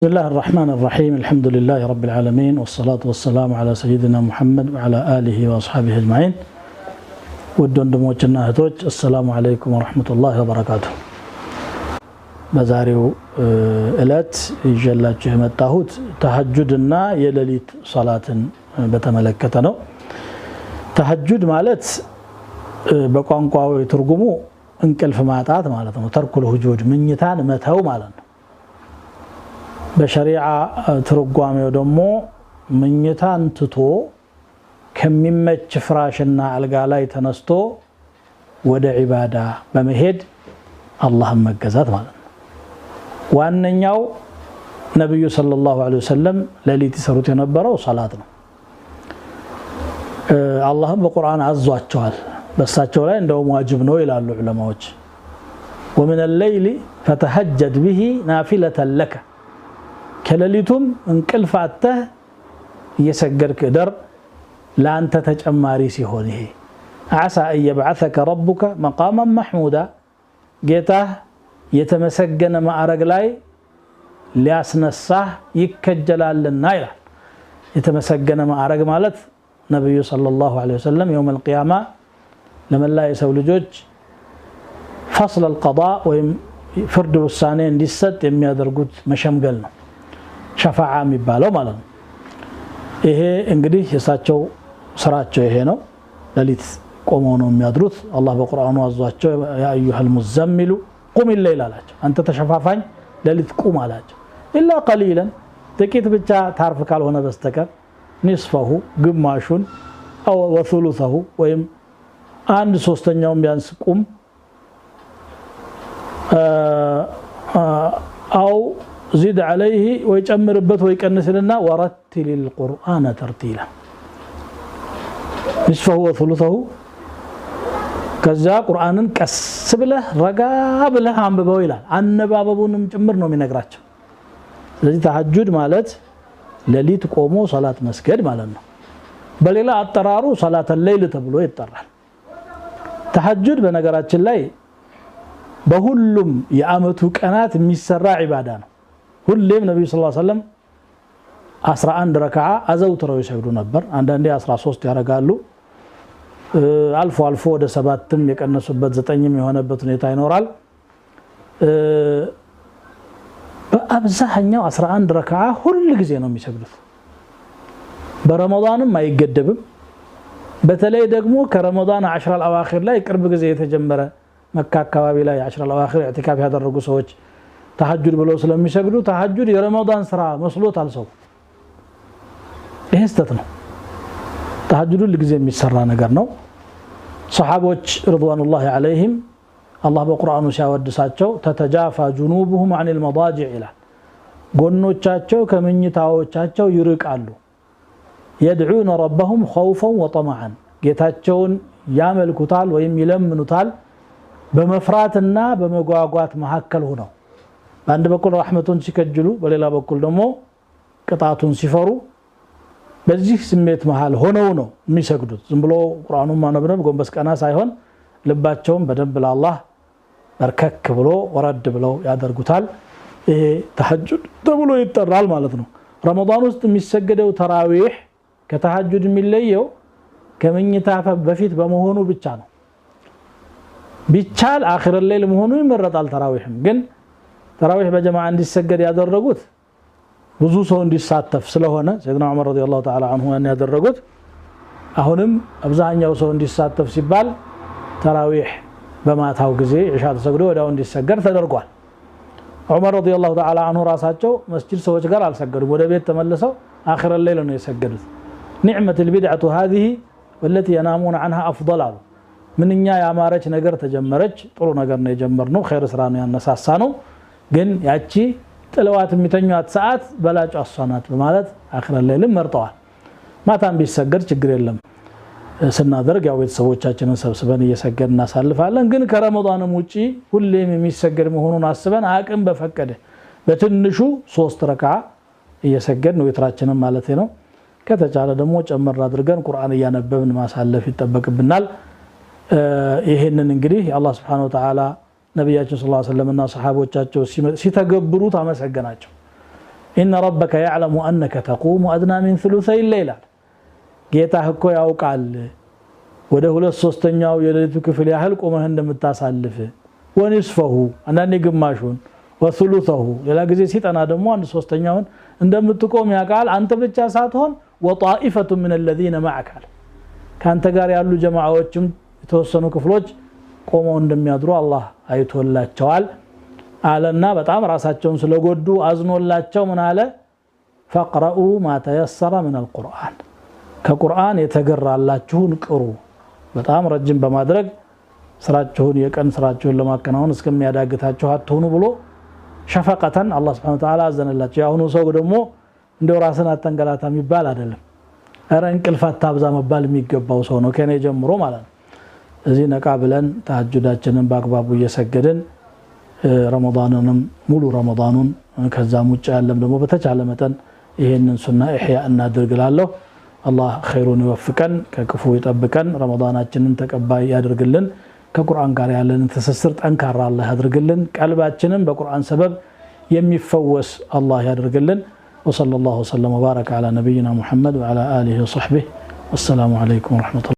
بسم الله الرحمن الرحيم الحمد لله رب العالمين والصلاة والسلام على سيدنا محمد وعلى آله وأصحابه أجمعين ودون دموجنا هتوج السلام عليكم ورحمة الله وبركاته بزاريو إلات يجلات جهمة تاهوت تهجدنا يلليت صلاة بتملكتنا تهجد مالت بقوانقوا يترجمو انكلف ماتات مالتنا ترك الهجود من يتان متهو مالتنا بشريعة ترقوامي ودمو من يتان تتو كميمة فراشنا القالاي تنستو ودى عبادة بمهد اللهم مقزات مالنا وأننيو نبي صلى الله عليه وسلم للي تسروت ينبره صلاتنا اللهم بقرآن عزواتشوال بس ساتشوال عندهم واجبنو إلى العلماء ومن الليل فتهجد به نافلة لك كلليتم انقلف عته يسجرك در لا أنت تجماري سيهونه عسى أن يبعثك ربك مقاما محمودا جيته يتمسجن مع رجلاي لياسنصح يكجلال للنايل يتمسجن مع رجل مالت نبي صلى الله عليه وسلم يوم القيامة لما لا يسول جوج فصل القضاء وفرد الثاني للست يميادرغوت مشمغلنا شفاعة የሚባለው ማለት ነው ይሄ እንግዲህ የሳቸው ስራቸው ይሄ ነው ለሊት ቆመው ነው የሚያድሩት አላህ በቁርአኑ አዟቸው ያ አዩሃል ሙዘሚሉ ቁም الليل አላቸው አንተ ተሸፋፋኝ ለሊት ቁም አላቸው ኢላ ቀሊላን ጥቂት ብቻ ታርፍ ካልሆነ በስተቀር ንስፈሁ ግማሹን አው ወثلثه ወይም አንድ ሶስተኛውን ቢያንስ ቁም አው زيد عليه ويجمرበት ويقنسልና ورتل القرآن ترتيلا نصفه وثلثه ከዛ ቁርአንን ቀስ ብለህ ረጋ ብለህ አንብበው ይላል አነባበቡንም ጭምር ነው የሚነግራቸው ስለዚህ ተሐጁድ ማለት ለሊት ቆሞ ሶላት መስገድ ማለት ነው በሌላ አጠራሩ ሶላተ ሌሊት ተብሎ ይጠራል ተሐጁድ በነገራችን ላይ በሁሉም የአመቱ ቀናት የሚሰራ ዒባዳ ነው ሁሌም ነብዩ ሰለላሁ ዐለይሂ ወሰለም 11 ረካዓ አዘውትረው ይሰግዱ ነበር አንዳንዴ 13 ያረጋሉ አልፎ አልፎ ወደ 7ም የቀነሱበት 9ም የሆነበት ሁኔታ ይኖራል በአብዛኛው 11 ረካዓ ሁሉ ጊዜ ነው የሚሰግዱት በረመዳንም አይገደብም በተለይ ደግሞ ከረመዳን 10 አልአዋኺር ላይ ቅርብ ጊዜ የተጀመረ መካ አካባቢ ላይ 10 አልአዋኺር ኢዕቲካፍ ያደረጉ ሰዎች ተሐጁድ ብለው ስለሚሰግዱ ተሐጁድ የረመዳን ስራ መስሎት አልሰው ይሄ ስተት ነው ተሐጁድ ለጊዜ የሚሰራ ነገር ነው ሱሐቦች ረضوانላሂ ዐለይሂም አላህ በቁርአኑ ሲያወድሳቸው ተተጃፋ ጁኑቡሁም عن المضاجع ይላል ጎኖቻቸው ከመኝታዎቻቸው ይርቃሉ يدعون ربهم خوفا وطمعا ጌታቸውን ያመልኩታል ወይም ይለምኑታል በመፍራትና በመጓጓት መሐከል ሆነው በአንድ በኩል ረህመቱን ሲከጅሉ በሌላ በኩል ደግሞ ቅጣቱን ሲፈሩ በዚህ ስሜት መሃል ሆነው ነው የሚሰግዱት ዝም ብሎ ቁርአኑን ማነበብ ጎንበስ ቀና ሳይሆን ልባቸውን በደንብ ለአላህ በርከክ ብሎ ወረድ ብለው ያደርጉታል ይሄ ተሐጁድ ተብሎ ይጠራል ማለት ነው ረመዳን ውስጥ የሚሰገደው ተራዊህ ከተሐጁድ የሚለየው ከመኝታ በፊት በመሆኑ ብቻ ነው ቢቻል አኺር الليل መሆኑ ይመረጣል ተራዊህም ግን ተራዊህ በጀማዓ እንዲሰገድ ያደረጉት ብዙ ሰው እንዲሳተፍ ስለሆነ ሰይድና ዑመር ረዲየላሁ ተዓላ ዐንሁ ያደረጉት አሁንም አብዛኛው ሰው እንዲሳተፍ ሲባል ተራዊህ በማታው ጊዜ ኢሻ ተሰግዶ ወዲያው እንዲሰገድ ተደርጓል ዑመር ረዲየላሁ ተዓላ ዐንሁ ራሳቸው መስጂድ ሰዎች ጋር አልሰገዱም ወደ ቤት ተመልሰው አኺር الليل ነው የሰገዱት نعمة البدعة هذه والتي ينامون عنها أفضل ምንኛ ያማረች ነገር ተጀመረች ጥሩ ነገር ነው የጀመርነው ኸይር ስራ ነው ያነሳሳነው ግን ያቺ ጥለዋት የሚተኙት ሰዓት በላጭ አሷናት በማለት አኺር الليل መርጠዋል ማታም ቢሰገድ ችግር የለም ስናደርግ ያው ቤተሰቦቻችንን ሰብስበን እየሰገድን እናሳልፋለን ግን ከረመዳንም ውጪ ሁሌም የሚሰገድ መሆኑን አስበን አቅም በፈቀደ በትንሹ 3 ረካዓ እየሰገድን ነው ወትራችንን ማለት ነው ከተቻለ ደግሞ ጨመር አድርገን ቁርአን እያነበብን ማሳለፍ ይተበቅብናል ይሄንን እንግዲህ አላህ Subhanahu Wa Ta'ala ነብያችን ሰለላሁ ዐለይሂ ወሰለም እና ሱሐቦቻቸው ሲተገብሩት አመሰገናቸው إن ربك يعلم أنك تقوم أدنى من ثلثي الليل ጌታህ እኮ ያውቃል ወደ 2/3ኛው የሌሊቱ ክፍል ያህል ቆመህ እንደምታሳልፍ ወንስፈሁ አንዳንዴ ግማሹን ወثلثه ሌላ ጊዜ ሲጠና ደግሞ 1/3ኛውን እንደምትቆም ያውቃል አንተ ብቻ ሳትሆን وطائفة من الذين معك ካንተ ጋር ያሉ ጀማዓዎችም የተወሰኑ ክፍሎች ቆመው እንደሚያድሩ አላህ አይቶላቸዋል አለና በጣም ራሳቸውን ስለጎዱ አዝኖላቸው ምን አለ فقرؤوا ما تيسر من القرآن ከቁርአን የተገራላችሁን ቅሩ በጣም ረጅም በማድረግ ስራችሁን የቀን ስራችሁን ለማከናወን እስከሚያዳግታችሁ አትሆኑ ብሎ ሸፈቀተን አላህ Subhanahu Wa Ta'ala አዘነላቸው ያሁኑ ሰው ደግሞ እንደው ራስን አተንገላታ የሚባል አይደለም አረ እንቅልፋት ታብዛ መባል የሚገባው ሰው ነው ከኔ ጀምሮ ማለት ነው እዚህ ነቃ ብለን ተሐጁዳችንን በአግባቡ እየሰገድን ረመዳንንም ሙሉ ረመዳኑን ከዛም ውጭ ያለም ደግሞ በተቻለ መጠን ይሄንን ሱና ኢህያ እናድርግላለሁ አላህ ኸይሩን ይወፍቀን ከክፉ ይጠብቀን ረመዳናችንን ተቀባይ ያድርግልን ከቁርአን ጋር ያለንን ትስስር ጠንካራ አላህ ያድርግልን ቀልባችንን በቁርአን ሰበብ የሚፈወስ አላህ ያድርግልን وصلى الله وسلم وبارك على نبينا محمد وعلى آله وصحبه والسلام عليكم ورحمة الله